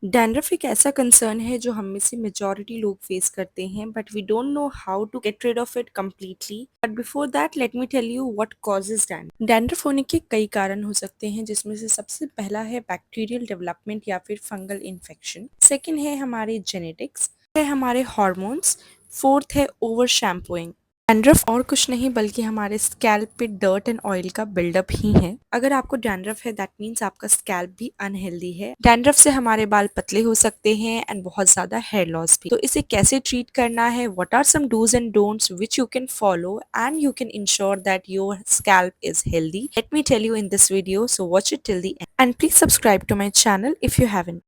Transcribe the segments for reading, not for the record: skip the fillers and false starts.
Dandruff एक ऐसा concern है जो हम में से मेजॉरिटी लोग फेस करते हैं but we don't know how to get rid of it completely. But before that let me tell you what causes dandruff. Dandruff होने के कई कारण हो सकते हैं जिसमें से सबसे पहला है बैक्टीरियल डेवलपमेंट या फिर फंगल इन्फेक्शन। सेकेंड है हमारे जेनेटिक्स, है हमारे हॉर्मोन्स। फोर्थ है ओवर शैम्पूइंग। डैंड्रफ और कुछ नहीं बल्कि हमारे स्कैल्प पे डर्ट एंड ऑयल का बिल्डअप ही है। अगर आपको डैंड्रफ है दैट मीन्स आपका स्कैल्प भी अनहेल्दी है। डैंड्रफ से हमारे बाल पतले हो सकते हैं एंड बहुत ज्यादा हेयर लॉस भी। तो इसे कैसे ट्रीट करना है, what are some dos and don'ts which you can follow and you can ensure that your scalp is healthy, let me tell you in this video, so watch it till the end and please subscribe to my channel if you haven't.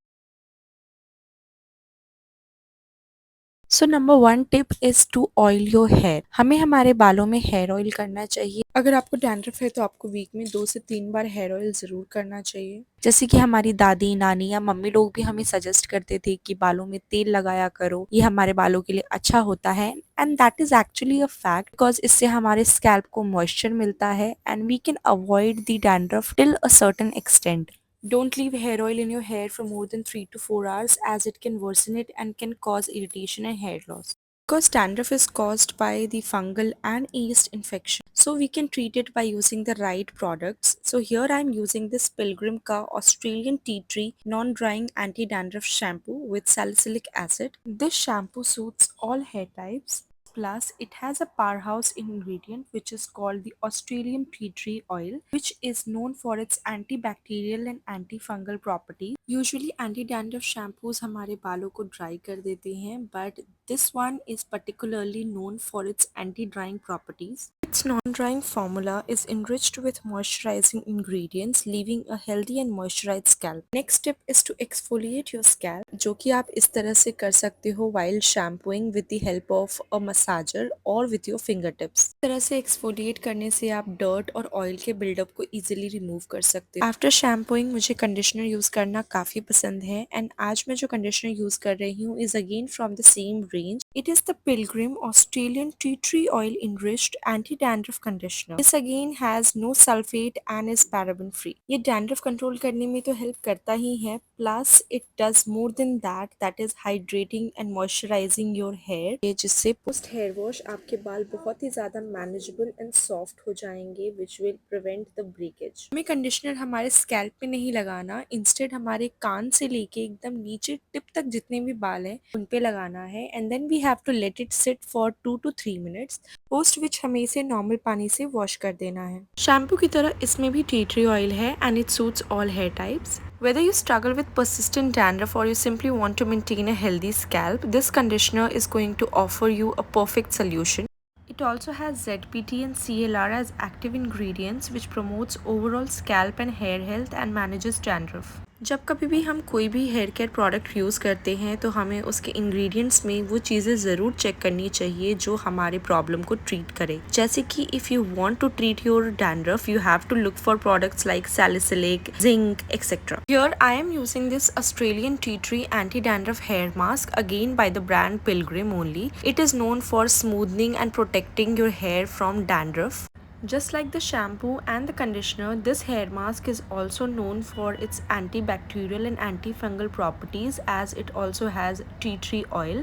So number one tip is to oil your hair. हमें हमारे बालों में hair oil करना चाहिए। अगर आपको dandruff है तो आपको वीक में 2 से 3 बार हेयर ऑयल जरूर करना चाहिए। जैसे कि हमारी दादी, नानी या मम्मी लोग भी हमें सजेस्ट करते थे कि बालों में तेल लगाया करो, ये हमारे बालों के लिए अच्छा होता है। And that is actually a fact because इससे हमारे स्कैल्प को मॉइस्चर मिलता है and we can avoid the dandruff till a certain extent. Don't leave hair oil in your hair for more than 3 to 4 hours as it can worsen it and can cause irritation and hair loss. Because dandruff is caused by the fungal and yeast infection. So we can treat it by using the right products. So here I am using this Pilgrim Ka Australian Tea Tree non-drying anti-dandruff shampoo with salicylic acid. This shampoo suits all hair types. Plus, it has a powerhouse ingredient which is called the Australian tea tree oil, which is known for its antibacterial and antifungal properties. Usually, anti-dandruff shampoos हमारे बालों को dry कर देते हैं, but this one is particularly known for its anti-drying properties. Its non-drying formula is enriched with moisturizing ingredients, leaving a healthy and moisturized scalp. Next step is to exfoliate your scalp, जो कि आप इस तरह से कर सकते हो while shampooing with the help of a massager or with your fingertips. इस तरह से exfoliate करने से आप dirt और oil के buildup को easily remove कर सकते हो। After shampooing मुझे conditioner use करना काफी पसंद है and आज मैं जो conditioner use कर रही हूँ is again from the same range. It is the Pilgrim Australian Tea Tree Oil Enriched Anti-Dandruff Conditioner. This again has no sulfate and is paraben free. ये dandruff control करने में तो help करता ही है, plus it does more than that, that is hydrating and moisturizing your hair, ये जिससे post hair wash आपके बाल बहुत ही ज़्यादा manageable and soft हो जाएंगे, which will prevent the breakage. हमें कंडीशनर हमारे स्कैल्प पे नहीं लगाना, इंस्टेड हमारे कान से लेके एकदम नीचे टिप तक जितने भी बाल हैं उन पे लगाना है and then we have to let it sit for 2 to 3 minutes, post which हमें इसे नॉर्मल पानी से वॉश कर देना है। शैम्पू की तरह इसमें भी टी ट्री ऑयल है and it suits all hair types. Whether you struggle with persistent dandruff or you simply want to maintain a healthy scalp, this conditioner is going to offer you a perfect solution. It also has ZPT and CLR as active ingredients which promotes overall scalp and hair health and manages dandruff. जब कभी भी हम कोई भी hair care product use करते हैं तो हमें उसके इंग्रेडिएंट्स में वो चीज़ें ज़रूर चेक करनी चाहिए जो हमारे प्रॉब्लम को ट्रीट करे। जैसे कि if you want to treat your dandruff you have to look for products like salicylic, zinc, etcetera. Here I am using this Australian tea tree anti dandruff hair mask again by the brand Pilgrim only. It is known for smoothing and protecting your hair from dandruff. Just like the shampoo and the conditioner, this hair mask is also known for its antibacterial and antifungal properties as it also has tea tree oil.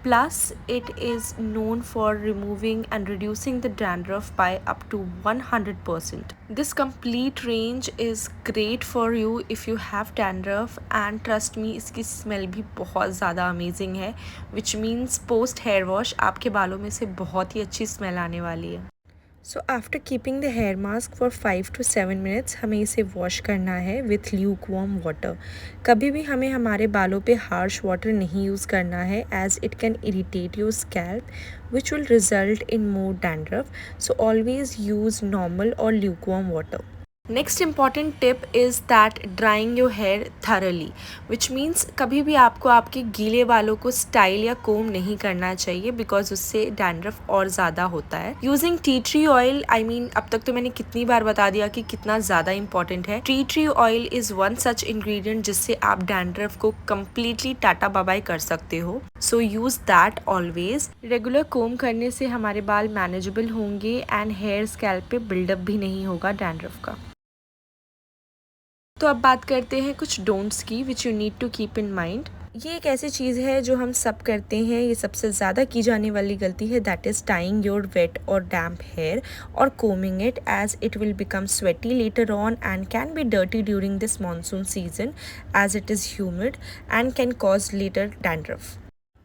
Plus, it is known for removing and reducing the dandruff by up to 100%. This complete range is great for you if you have dandruff and trust me इसकी smell भी बहुत ज़्यादा amazing है, which means post hair wash आपके बालों में से बहुत ही अच्छी smell आने वाली है। So after keeping the hair mask for 5 to 7 minutes हमें इसे वॉश करना है विथ ल्यूक वार्म वाटर। कभी भी हमें हमारे बालों पे हार्श वाटर नहीं यूज़ करना है as it can irritate your scalp which will result in more dandruff, so always use normal और lukewarm water. Next important tip is that drying your hair thoroughly, which means कभी भी आपको आपके गीले बालों को स्टाइल या कोम नहीं करना चाहिए बिकॉज उससे डैंड्रफ और ज़्यादा होता है। Using T tree oil, I mean अब तक तो मैंने कितनी बार बता दिया कि कितना ज़्यादा इंपॉर्टेंट है। T tree oil is one such ingredient जिससे आप डैंड्रफ को कम्प्लीटली टाटा बाबाई कर सकते हो, so use that always. Regular comb करने से हमारे बाल मैनेजेबल होंगे एंड हेयर स्कैल्प पे बिल्डअप भी नहीं होगा डैंड्रफ का। तो अब बात करते हैं कुछ डोंट्स की which you need to keep in mind. ये एक ऐसी चीज़ है जो हम सब करते हैं, ये सबसे ज़्यादा की जाने वाली गलती है, that is tying your wet और डैम्प हेयर और combing it, as it will become sweaty later on and can be dirty during this monsoon season as it is humid and can cause later dandruff.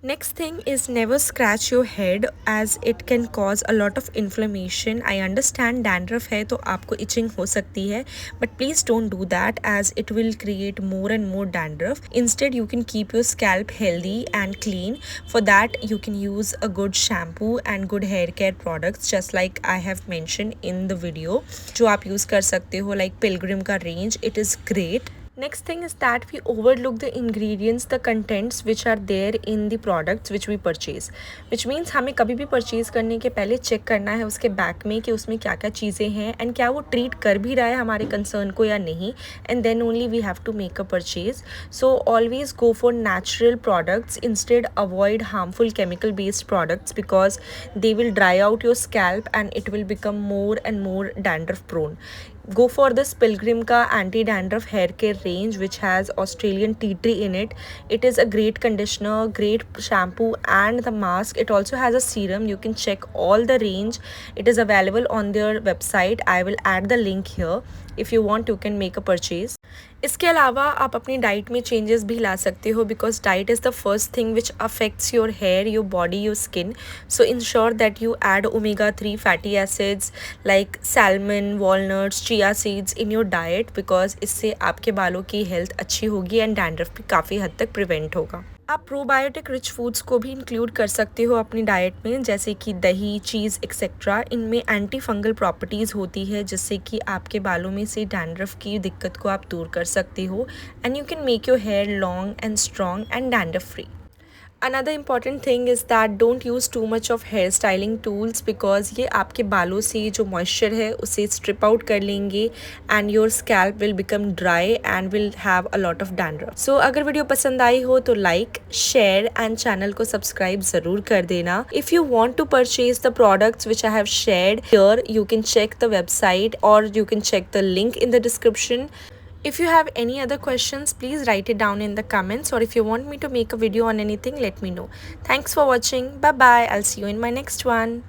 Next thing is never scratch your head as it can cause a lot of inflammation. I understand dandruff है तो आपको itching हो सकती है, but please don't do that as it will create more and more dandruff. Instead you can keep your scalp healthy and clean. For that you can use a good shampoo and good hair care products just like I have mentioned in the video जो आप use कर सकते हो, like Pilgrim का range, it is great. Next thing is that we overlook the ingredients, the contents which are there in the products which we purchase, which means हमें कभी भी purchase करने के पहले चेक करना है उसके बैक में कि उसमें क्या क्या चीज़ें हैं एंड क्या वो ट्रीट कर भी रहा है हमारे कंसर्न को या नहीं, and then only we have to make a purchase. So always go for natural products, instead avoid harmful chemical based products because they will dry out your scalp and it will become more and more dandruff prone. Go for this Pilgrim ka anti-dandruff hair care range which has Australian tea tree in it. It is a great conditioner, great shampoo and the mask. It also has a serum. You can check all the range. It is available on their website. I will add the link here. If you want you can make a purchase. इसके अलावा आप अपनी diet में changes भी ला सकते हो because diet is the first thing which affects your hair, your body, your skin. So ensure that you add omega-3 fatty acids like salmon, walnuts, chia seeds in your diet because इससे आपके बालों की health अच्छी होगी and dandruff भी काफ़ी हद तक प्रिवेंट होगा. आप प्रोबायोटिक रिच फूड्स को भी इंक्लूड कर सकते हो अपनी डाइट में जैसे कि दही, चीज़ एक्सेट्रा. इनमें एंटी फंगल प्रॉपर्टीज़ होती है जिससे कि आपके बालों में से डैंड्रफ की दिक्कत को आप दूर कर सकते हो and you can make your hair long and strong and dandruff free. Another important thing is that don't use too much of hair styling tools because ये आपके बालों से जो moisture है उसे strip out कर लेंगे and your scalp will become dry and will have a lot of dandruff. So अगर वीडियो पसंद आई हो तो like, share and channel को subscribe ज़रूर कर देना. If you want to purchase the products which I have shared here, you can check the website or you can check the link in the description. If you have any other questions, please write it down in the comments, or if you want me to make a video on anything, let me know. Thanks for watching. Bye bye. I'll see you in my next one.